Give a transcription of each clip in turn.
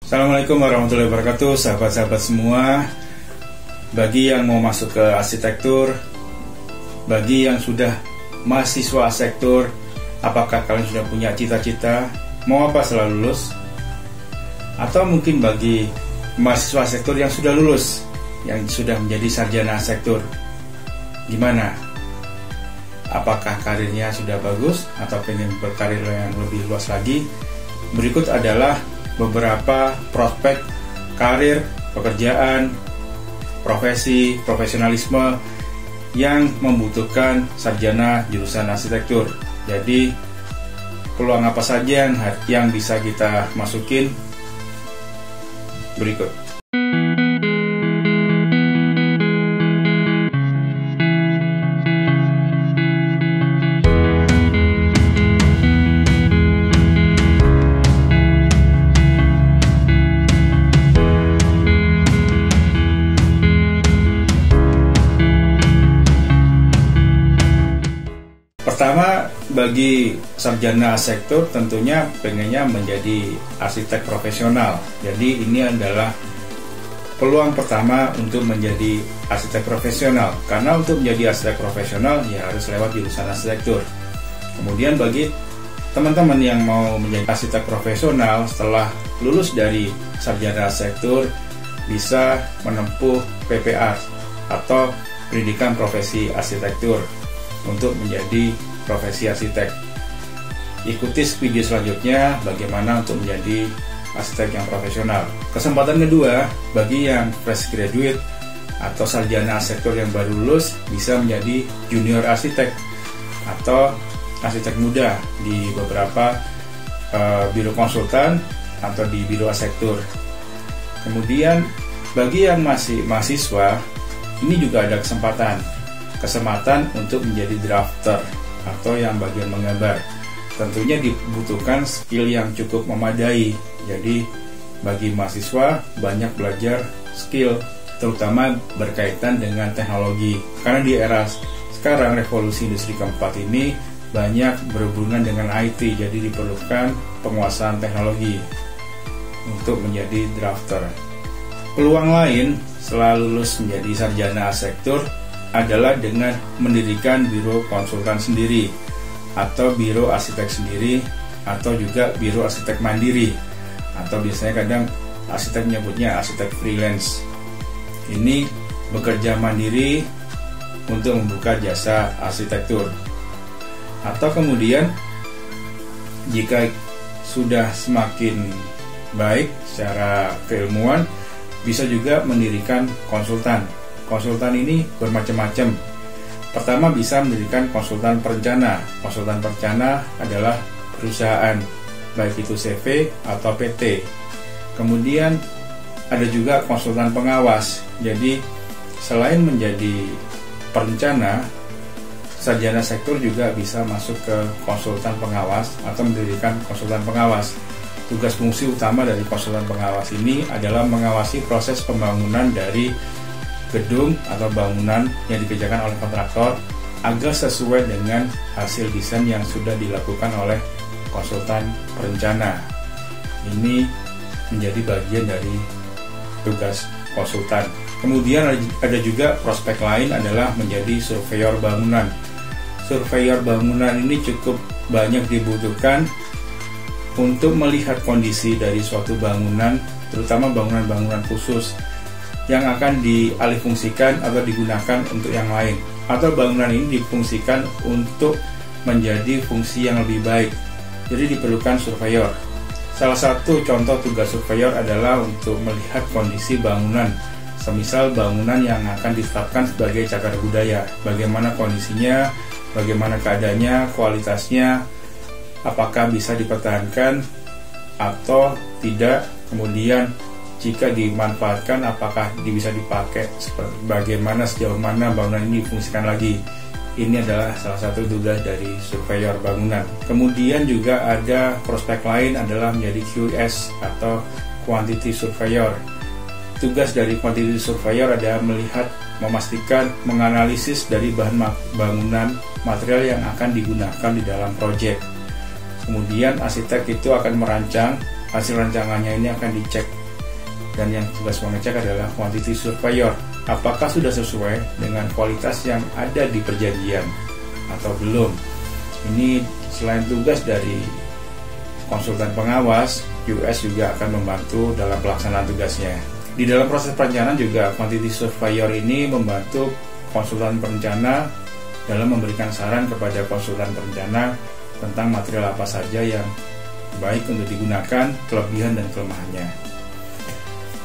Assalamualaikum warahmatullahi wabarakatuh, sahabat-sahabat semua. Bagi yang mau masuk ke arsitektur, bagi yang sudah mahasiswa arsitektur, apakah kalian sudah punya cita-cita mau apa setelah lulus? Atau mungkin bagi mahasiswa arsitektur yang sudah lulus, yang sudah menjadi sarjana arsitektur, gimana? Apakah karirnya sudah bagus atau pengen berkarir yang lebih luas lagi? Berikut adalah beberapa prospek karir, pekerjaan, profesi, profesionalisme yang membutuhkan sarjana jurusan arsitektur. Jadi peluang apa saja yang bisa kita masukin berikut. Pertama, bagi sarjana arsitektur tentunya pengennya menjadi arsitek profesional. Jadi ini adalah peluang pertama untuk menjadi arsitek profesional. Karena untuk menjadi arsitek profesional ya harus lewat jurusan arsitektur. Kemudian bagi teman-teman yang mau menjadi arsitek profesional setelah lulus dari sarjana arsitektur bisa menempuh PPA atau pendidikan profesi arsitektur untuk menjadi profesi arsitek. Ikuti video selanjutnya bagaimana untuk menjadi arsitek yang profesional. Kesempatan kedua, bagi yang fresh graduate atau sarjana arsitektur yang baru lulus bisa menjadi junior arsitek atau arsitek muda di beberapa biro konsultan atau di biro arsitektur. Kemudian bagi yang masih mahasiswa, ini juga ada kesempatan untuk menjadi drafter atau yang bagian menggambar. Tentunya dibutuhkan skill yang cukup memadai. Jadi bagi mahasiswa banyak belajar skill terutama berkaitan dengan teknologi. Karena di era sekarang revolusi industri keempat ini banyak berhubungan dengan IT, jadi diperlukan penguasaan teknologi untuk menjadi drafter. Peluang lain setelah lulus menjadi sarjana arsitektur adalah dengan mendirikan biro konsultan sendiri atau biro arsitek sendiri atau juga biro arsitek mandiri atau biasanya kadang arsitek menyebutnya arsitek freelance. Ini bekerja mandiri untuk membuka jasa arsitektur. Atau kemudian jika sudah semakin baik secara keilmuan bisa juga mendirikan konsultan. Konsultan ini bermacam-macam. Pertama bisa mendirikan konsultan perencana. Konsultan perencana adalah perusahaan, baik itu CV atau PT. Kemudian ada juga konsultan pengawas. Jadi selain menjadi perencana, sarjana arsitektur juga bisa masuk ke konsultan pengawas atau mendirikan konsultan pengawas. Tugas fungsi utama dari konsultan pengawas ini adalah mengawasi proses pembangunan dari gedung atau bangunan yang dikerjakan oleh kontraktor agar sesuai dengan hasil desain yang sudah dilakukan oleh konsultan perencana. Ini menjadi bagian dari tugas konsultan. Kemudian ada juga prospek lain adalah menjadi surveyor bangunan. Surveyor bangunan ini cukup banyak dibutuhkan untuk melihat kondisi dari suatu bangunan, terutama bangunan-bangunan khusus yang akan dialihfungsikan atau digunakan untuk yang lain, atau bangunan ini difungsikan untuk menjadi fungsi yang lebih baik. Jadi diperlukan surveyor. Salah satu contoh tugas surveyor adalah untuk melihat kondisi bangunan, semisal bangunan yang akan ditetapkan sebagai cagar budaya, bagaimana kondisinya, bagaimana keadaannya, kualitasnya, apakah bisa dipertahankan atau tidak, kemudian jika dimanfaatkan apakah bisa dipakai, bagaimana sejauh mana bangunan ini difungsikan lagi. Ini adalah salah satu tugas dari surveyor bangunan. Kemudian juga ada prospek lain adalah menjadi QS atau quantity surveyor. Tugas dari quantity surveyor adalah melihat, memastikan, menganalisis dari bahan bangunan, material yang akan digunakan di dalam proyek. Kemudian arsitek itu akan merancang hasil rancangannya ini akan dicek, dan yang tugas pengecek adalah quantity surveyor, apakah sudah sesuai dengan kualitas yang ada di perjanjian atau belum. Ini selain tugas dari konsultan pengawas, US juga akan membantu dalam pelaksanaan tugasnya. Di dalam proses perencanaan juga quantity surveyor ini membantu konsultan perencana dalam memberikan saran kepada konsultan perencana tentang material apa saja yang baik untuk digunakan, kelebihan dan kelemahannya.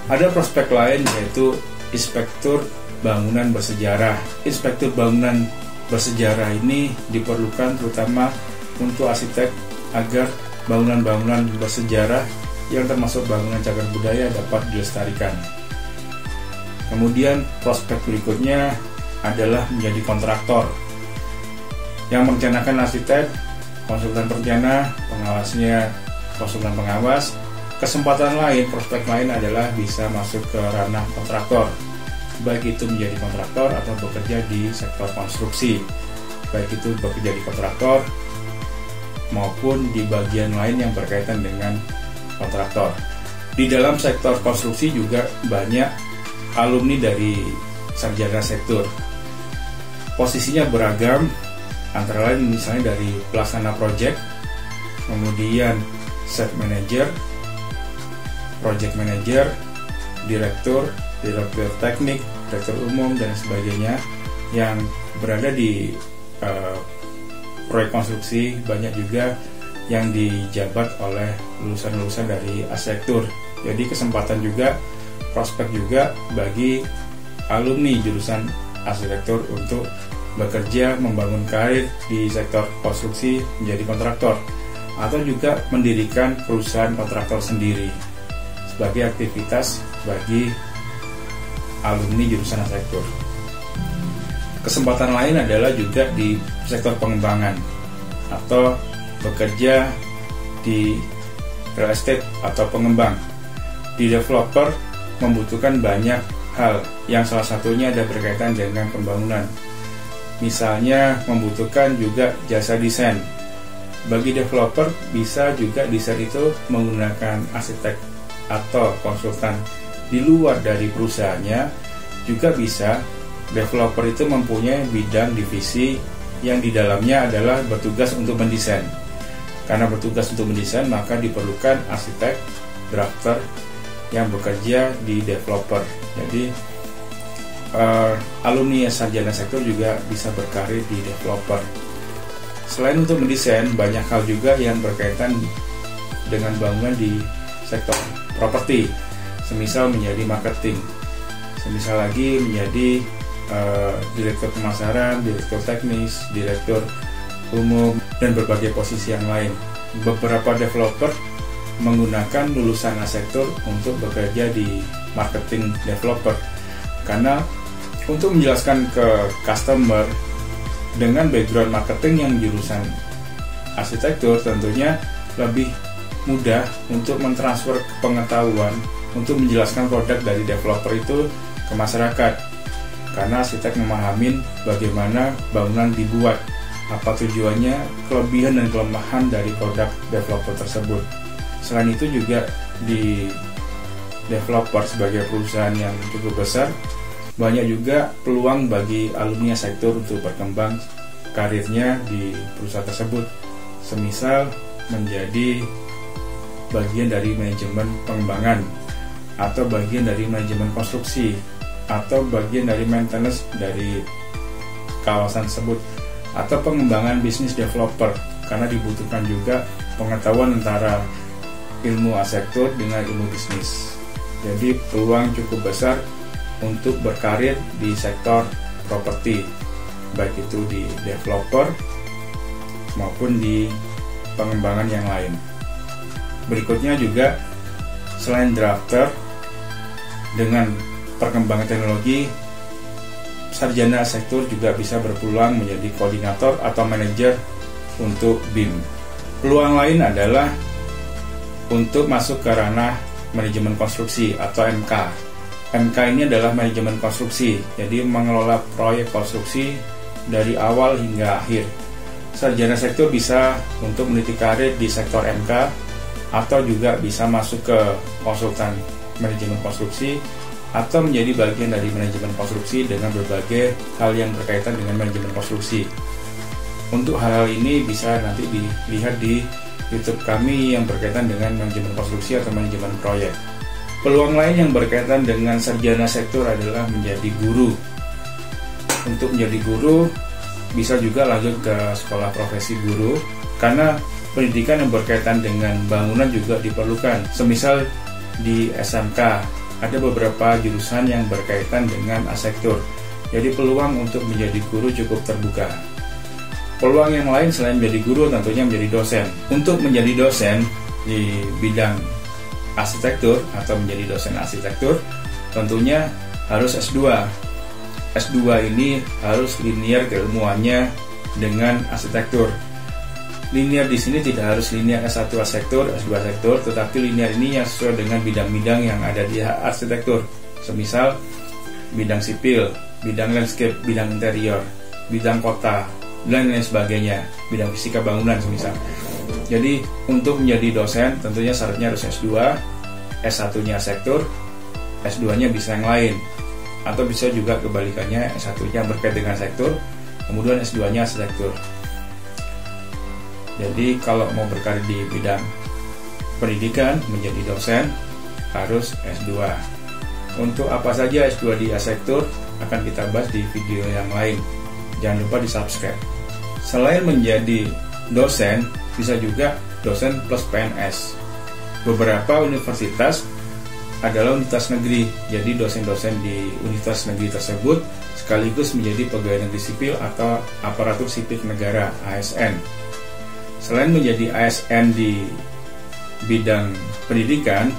Ada prospek lain yaitu inspektur bangunan bersejarah. Inspektur bangunan bersejarah ini diperlukan terutama untuk arsitek agar bangunan-bangunan bersejarah yang termasuk bangunan cagar budaya dapat dilestarikan. Kemudian prospek berikutnya adalah menjadi kontraktor yang merencanakan arsitek, konsultan perencana, pengawasnya konsultan pengawas. Kesempatan lain, prospek lain adalah bisa masuk ke ranah kontraktor, baik itu menjadi kontraktor atau bekerja di sektor konstruksi, baik itu bekerja di kontraktor maupun di bagian lain yang berkaitan dengan kontraktor. Di dalam sektor konstruksi juga banyak alumni dari sarjana sektor. Posisinya beragam, antara lain misalnya dari pelaksana proyek, kemudian site manager, project manager, direktur teknik, direktur umum dan sebagainya yang berada di proyek konstruksi. Banyak juga yang dijabat oleh lulusan-lulusan dari arsitektur. Jadi kesempatan juga, prospek juga bagi alumni jurusan arsitektur untuk bekerja membangun karir di sektor konstruksi menjadi kontraktor, atau juga mendirikan perusahaan kontraktor sendiri sebagai aktivitas bagi alumni jurusan arsitektur. Kesempatan lain adalah juga di sektor pengembangan atau bekerja di real estate atau pengembang. Di developer membutuhkan banyak hal yang salah satunya ada berkaitan dengan pembangunan. Misalnya membutuhkan juga jasa desain. Bagi developer bisa juga desain itu menggunakan arsitek atau konsultan di luar dari perusahaannya. Juga bisa developer itu mempunyai bidang divisi yang di dalamnya adalah bertugas untuk mendesain. Karena bertugas untuk mendesain, maka diperlukan arsitek, drafter yang bekerja di developer. Jadi alumni sarjana sektor juga bisa berkarir di developer. Selain untuk mendesain, banyak hal juga yang berkaitan dengan bangunan di sektor properti. Semisal menjadi marketing, semisal lagi menjadi direktur pemasaran, direktur teknis, direktur umum, dan berbagai posisi yang lain. Beberapa developer menggunakan lulusan arsitektur untuk bekerja di marketing developer, karena untuk menjelaskan ke customer dengan background marketing yang jurusan arsitektur tentunya lebih mudah untuk mentransfer pengetahuan untuk menjelaskan produk dari developer itu ke masyarakat, karena arsitek memahami bagaimana bangunan dibuat, apa tujuannya, kelebihan dan kelemahan dari produk developer tersebut. Selain itu juga di developer sebagai perusahaan yang cukup besar, banyak juga peluang bagi alumni sektor untuk berkembang karirnya di perusahaan tersebut. Semisal menjadi bagian dari manajemen pengembangan, atau bagian dari manajemen konstruksi, atau bagian dari maintenance dari kawasan tersebut, atau pengembangan bisnis developer, karena dibutuhkan juga pengetahuan antara ilmu arsitektur dengan ilmu bisnis. Jadi peluang cukup besar untuk berkarir di sektor properti, baik itu di developer maupun di pengembangan yang lain. Berikutnya juga selain drafter, dengan perkembangan teknologi, sarjana arsitektur juga bisa berpeluang menjadi koordinator atau manajer untuk BIM. Peluang lain adalah untuk masuk ke ranah manajemen konstruksi atau MK. MK ini adalah manajemen konstruksi, jadi mengelola proyek konstruksi dari awal hingga akhir. Sarjana arsitektur bisa untuk meniti karir di sektor MK atau juga bisa masuk ke konsultan manajemen konstruksi, atau menjadi bagian dari manajemen konstruksi dengan berbagai hal yang berkaitan dengan manajemen konstruksi. Untuk hal-hal ini bisa nanti dilihat di YouTube kami yang berkaitan dengan manajemen konstruksi atau manajemen proyek. Peluang lain yang berkaitan dengan sarjana sektor adalah menjadi guru. Untuk menjadi guru bisa juga lanjut ke sekolah profesi guru, karena pendidikan yang berkaitan dengan bangunan juga diperlukan. Semisal di SMK ada beberapa jurusan yang berkaitan dengan arsitektur, jadi peluang untuk menjadi guru cukup terbuka. Peluang yang lain selain menjadi guru tentunya menjadi dosen. Untuk menjadi dosen di bidang arsitektur atau menjadi dosen arsitektur tentunya harus S2. S2 ini harus linear keilmuannya dengan arsitektur. Linear di sini tidak harus linear S1 arsitektur, S2 arsitektur, tetapi linear ini yang sesuai dengan bidang-bidang yang ada di arsitektur. Semisal bidang sipil, bidang landscape, bidang interior, bidang kota, dan lain sebagainya, bidang fisika bangunan semisal. Jadi untuk menjadi dosen tentunya syaratnya harus S2, S1-nya arsitektur, S2-nya bisa yang lain, atau bisa juga kebalikannya, S1-nya berkait dengan sektor, kemudian S2-nya arsitektur. Jadi kalau mau berkarir di bidang pendidikan menjadi dosen harus S2. Untuk apa saja S2 di arsitektur akan kita bahas di video yang lain. Jangan lupa di subscribe. Selain menjadi dosen, bisa juga dosen plus PNS. Beberapa universitas adalah universitas negeri, jadi dosen-dosen di universitas negeri tersebut sekaligus menjadi pegawai negeri sipil atau aparatur sipil negara ASN. Selain menjadi ASN di bidang pendidikan,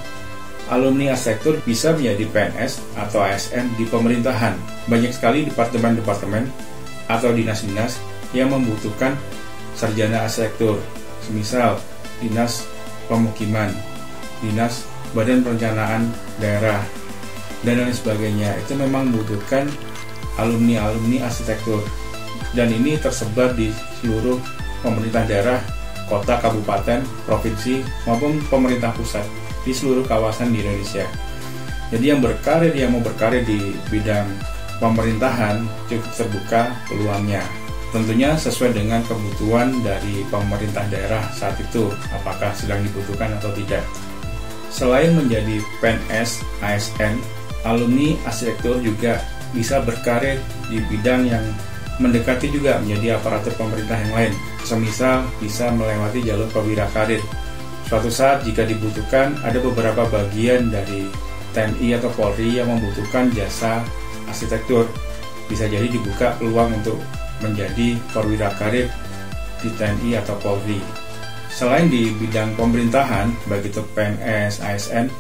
alumni arsitektur bisa menjadi PNS atau ASN di pemerintahan. Banyak sekali departemen-departemen atau dinas-dinas yang membutuhkan sarjana arsitektur, semisal dinas pemukiman, dinas badan perencanaan daerah, dan lain sebagainya. Itu memang membutuhkan alumni-alumni arsitektur, dan ini tersebar di seluruh pemerintah daerah, kota, kabupaten, provinsi, maupun pemerintah pusat di seluruh kawasan di Indonesia. Jadi yang mau berkarir di bidang pemerintahan cukup terbuka peluangnya. Tentunya sesuai dengan kebutuhan dari pemerintah daerah saat itu, apakah sedang dibutuhkan atau tidak. Selain menjadi PNS, ASN, alumni arsitektur juga bisa berkarir di bidang yang mendekati juga menjadi aparatur pemerintah yang lain. Semisal bisa melewati jalur perwira karir. Suatu saat jika dibutuhkan, ada beberapa bagian dari TNI atau Polri yang membutuhkan jasa arsitektur. Bisa jadi dibuka peluang untuk menjadi perwira karir di TNI atau Polri. Selain di bidang pemerintahan, baik itu PNS, ASN,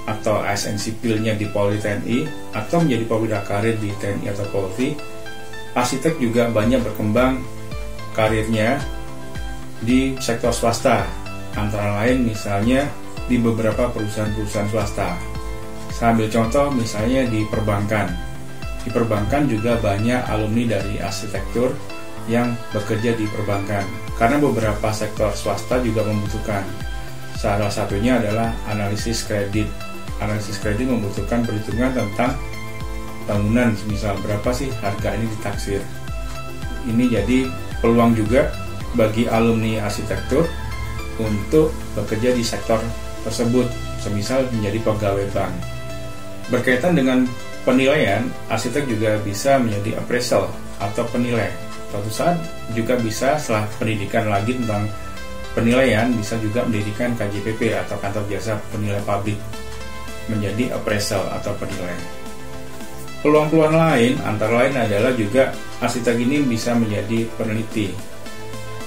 atau ASN sipilnya di Polri TNI, atau menjadi perwira karir di TNI atau Polri, arsitek juga banyak berkembang karirnya di sektor swasta, antara lain misalnya di beberapa perusahaan-perusahaan swasta. Saya ambil contoh misalnya di perbankan. Di perbankan juga banyak alumni dari arsitektur yang bekerja di perbankan, karena beberapa sektor swasta juga membutuhkan. Salah satunya adalah analisis kredit. Analisis kredit membutuhkan perhitungan tentang bangunan, misal berapa sih harga ini ditaksir. Ini jadi peluang juga bagi alumni arsitektur untuk bekerja di sektor tersebut, semisal menjadi pegawai bank. Berkaitan dengan penilaian, arsitek juga bisa menjadi appraisal atau penilai. Suatu saat juga bisa setelah pendidikan lagi tentang penilaian, bisa juga mendirikan KJPP atau kantor jasa penilai pabrik, menjadi appraisal atau penilai. Peluang-peluang lain antara lain adalah juga arsitek ini bisa menjadi peneliti.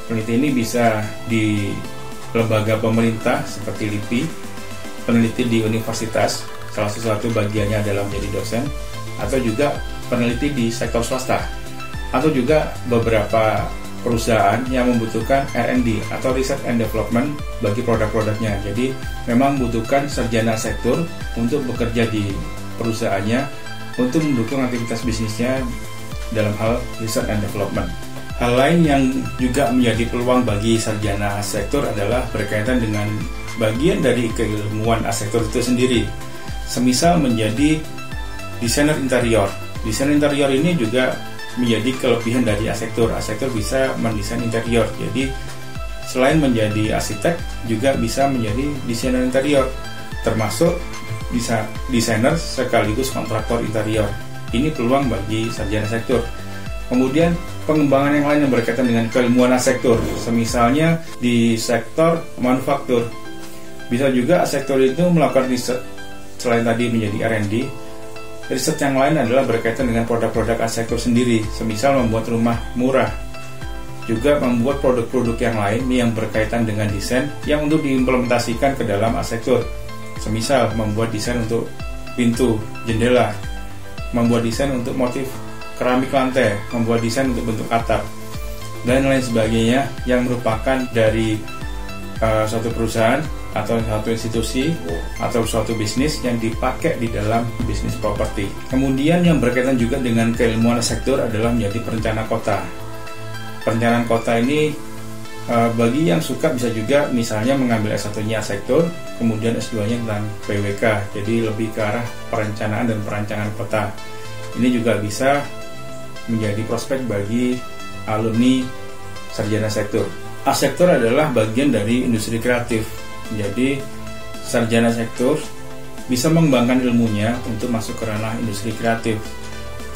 Peneliti ini bisa di lembaga pemerintah seperti LIPI, peneliti di universitas, salah satu bagiannya adalah menjadi dosen, atau juga peneliti di sektor swasta, atau juga beberapa perusahaan yang membutuhkan R&D atau Research and Development bagi produk-produknya. Jadi memang membutuhkan sarjana sektor untuk bekerja di perusahaannya untuk mendukung aktivitas bisnisnya dalam hal Research and Development. Hal lain yang juga menjadi peluang bagi sarjana sektor adalah berkaitan dengan bagian dari keilmuan arsitektur itu sendiri. Semisal menjadi desainer interior. Desainer interior ini juga menjadi kelebihan dari arsitektur. Arsitektur bisa mendesain interior. Jadi selain menjadi arsitek juga bisa menjadi desainer interior, termasuk bisa desainer sekaligus kontraktor interior. Ini peluang bagi sarjana arsitektur. Kemudian pengembangan yang lain yang berkaitan dengan keilmuan arsitektur, semisalnya di sektor manufaktur. Bisa juga arsitektur itu melakukan riset. Selain tadi menjadi R&D, riset yang lain adalah berkaitan dengan produk-produk arsitektur sendiri, semisal membuat rumah murah. Juga membuat produk-produk yang lain yang berkaitan dengan desain yang untuk diimplementasikan ke dalam arsitektur. Semisal membuat desain untuk pintu, jendela, membuat desain untuk motif keramik lantai, membuat desain untuk bentuk atap, dan lain sebagainya yang merupakan dari suatu perusahaan atau suatu institusi atau suatu bisnis yang dipakai di dalam bisnis properti. Kemudian yang berkaitan juga dengan keilmuan arsitektur adalah menjadi perencana kota. Perencanaan kota ini bagi yang suka bisa juga misalnya mengambil S1-nya arsitektur, kemudian S2-nya tentang PWK, jadi lebih ke arah perencanaan dan perancangan kota. Ini juga bisa menjadi prospek bagi alumni sarjana arsitektur. Arsitektur adalah bagian dari industri kreatif. Jadi sarjana arsitektur bisa mengembangkan ilmunya untuk masuk ke ranah industri kreatif.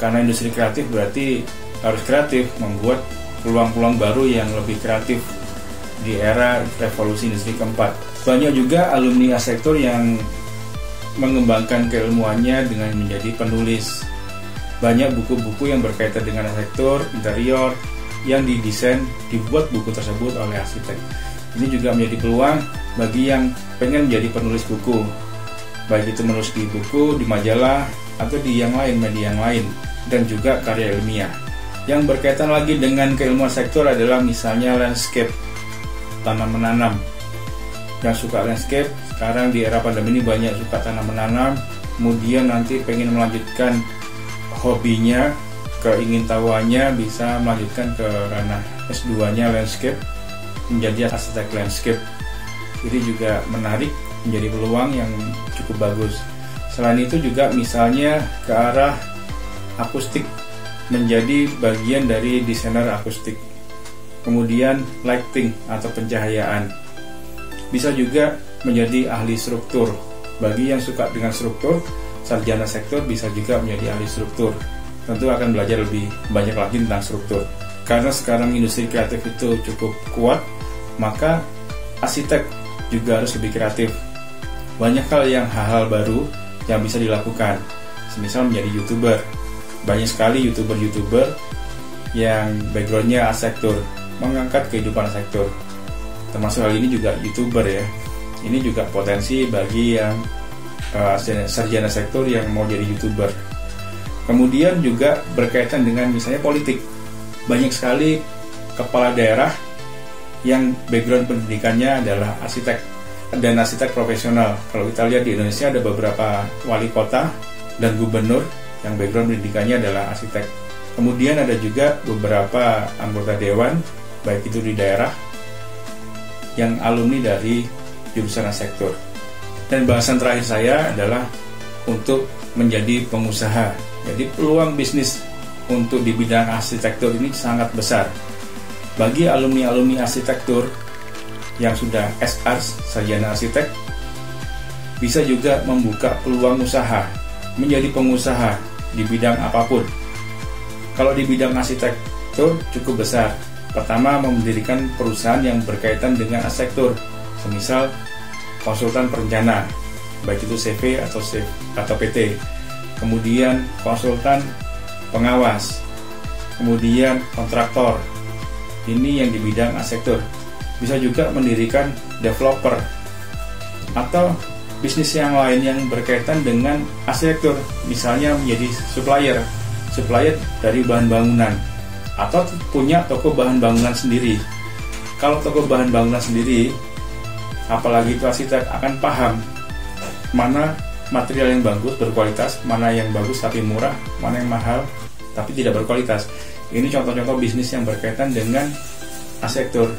Karena industri kreatif berarti harus kreatif, membuat peluang-peluang baru yang lebih kreatif di era revolusi industri keempat. Banyak juga alumni arsitektur yang mengembangkan keilmuannya dengan menjadi penulis. Banyak buku-buku yang berkaitan dengan arsitektur, interior, yang didesain, dibuat buku tersebut oleh arsitek. Ini juga menjadi peluang bagi yang pengen menjadi penulis buku, baik itu menulis di buku, di majalah, atau di yang lain, media yang lain, dan juga karya ilmiah. Yang berkaitan lagi dengan keilmuan arsitektur adalah misalnya landscape, tanam menanam. Yang suka landscape, sekarang di era pandemi ini banyak suka tanam menanam, kemudian nanti pengen melanjutkan hobinya, keingintahuannya bisa melanjutkan ke ranah S2-nya landscape, menjadi arsitek landscape. Ini juga menarik, menjadi peluang yang cukup bagus. Selain itu juga misalnya ke arah akustik, menjadi bagian dari desainer akustik. Kemudian lighting atau pencahayaan. Bisa juga menjadi ahli struktur. Bagi yang suka dengan struktur, sarjana arsitektur bisa juga menjadi ahli struktur. Tentu akan belajar lebih banyak lagi tentang struktur. Karena sekarang industri kreatif itu cukup kuat, maka arsitek juga harus lebih kreatif. Banyak hal-hal baru yang bisa dilakukan. Semisal menjadi YouTuber. Banyak sekali YouTuber yang backgroundnya arsitektur, mengangkat kehidupan arsitektur. Termasuk hal ini juga YouTuber ya. Ini juga potensi bagi yang sarjana arsitektur yang mau jadi YouTuber. Kemudian juga berkaitan dengan misalnya politik. Banyak sekali kepala daerah yang background pendidikannya adalah arsitek dan arsitek profesional. Kalau kita lihat di Indonesia ada beberapa wali kota dan gubernur yang background pendidikannya adalah arsitek. Kemudian ada juga beberapa anggota dewan, baik itu di daerah, yang alumni dari jurusan arsitektur. Dan bahasan terakhir saya adalah untuk menjadi pengusaha. Jadi peluang bisnis untuk di bidang arsitektur ini sangat besar. Bagi alumni-alumni arsitektur yang sudah SR, sarjana arsitek, bisa juga membuka peluang usaha, menjadi pengusaha di bidang apapun. Kalau di bidang arsitektur cukup besar. Pertama, mendirikan perusahaan yang berkaitan dengan arsitektur, semisal konsultan perencana, baik itu CV atau PT. Kemudian konsultan pengawas, kemudian kontraktor. Ini yang di bidang arsitektur. Bisa juga mendirikan developer atau bisnis yang lain yang berkaitan dengan arsitektur, misalnya menjadi supplier dari bahan bangunan, atau punya toko bahan bangunan sendiri. Kalau toko bahan bangunan sendiri, apalagi itu arsitek, akan paham mana material yang bagus, berkualitas, mana yang bagus tapi murah, mana yang mahal tapi tidak berkualitas. Ini contoh-contoh bisnis yang berkaitan dengan arsitektur.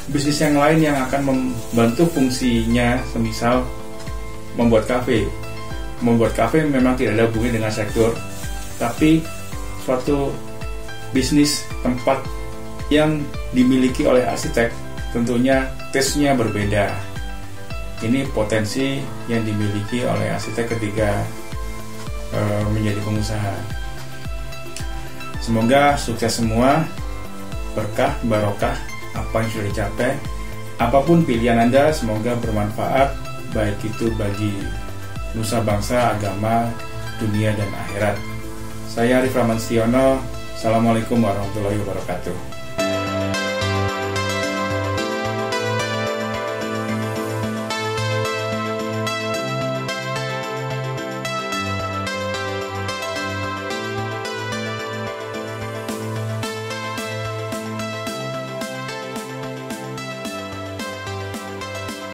bisnis yang lain yang akan membantu fungsinya, semisal membuat kafe. Membuat kafe memang tidak ada hubungannya dengan sektor, tapi suatu bisnis tempat yang dimiliki oleh arsitek tentunya taste-nya berbeda. Ini potensi yang dimiliki oleh arsitek ketika menjadi pengusaha. Semoga sukses semua, berkah, barokah apa yang sudah dicapai. Apapun pilihan Anda, semoga bermanfaat, baik itu bagi nusa bangsa, agama, dunia, dan akhirat. Saya Arif Rahman Stiono. Assalamualaikum warahmatullahi wabarakatuh.